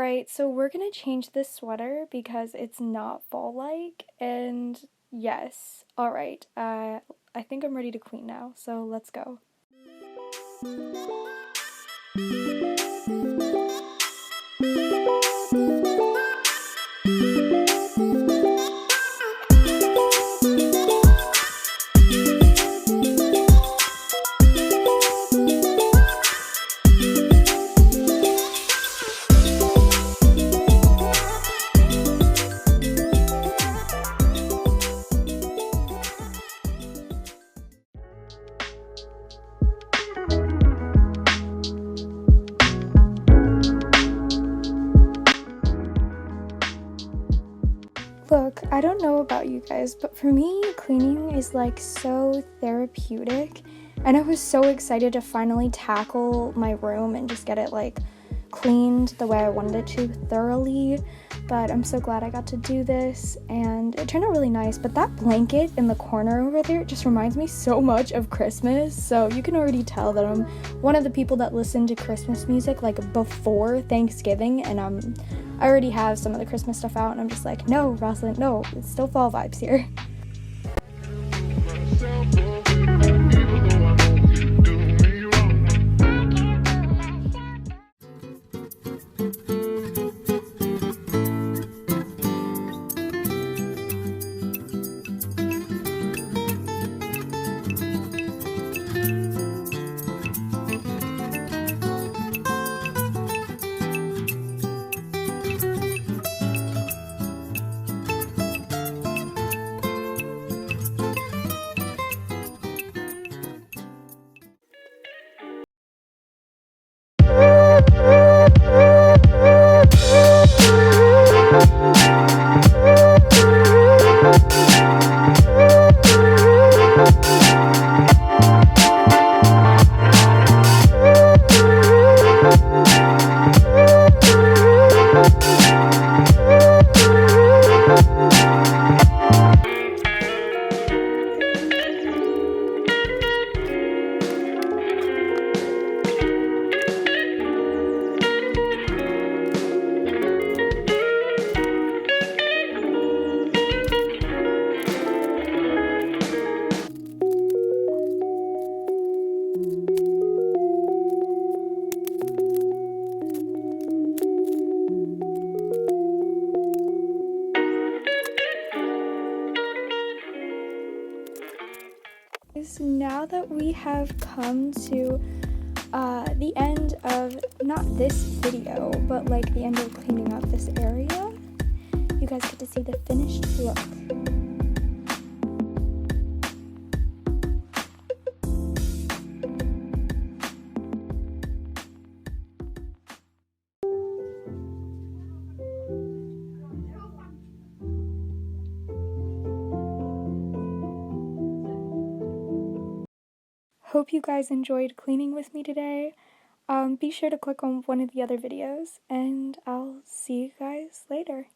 Alright, so we're gonna change this sweater because it's not fall-like, and yes. Alright, I think I'm ready to clean now, so let's go. Look, I don't know about you guys, but for me, cleaning is like so therapeutic, and I was so excited to finally tackle my room and just get it like cleaned the way I wanted it to thoroughly. But I'm so glad I got to do this, and it turned out really nice. But that blanket in the corner over there just reminds me so much of Christmas, so you can already tell that I'm one of the people that listen to Christmas music like before Thanksgiving, and I already have some of the Christmas stuff out, and I'm just like, no, Rosalind, no, it's still fall vibes here. Now that we have come to the end of not this video, but like the end of cleaning up this area, you guys get to see the finished look. Hope you guys enjoyed cleaning with me today. Be sure to click on one of the other videos, and I'll see you guys later.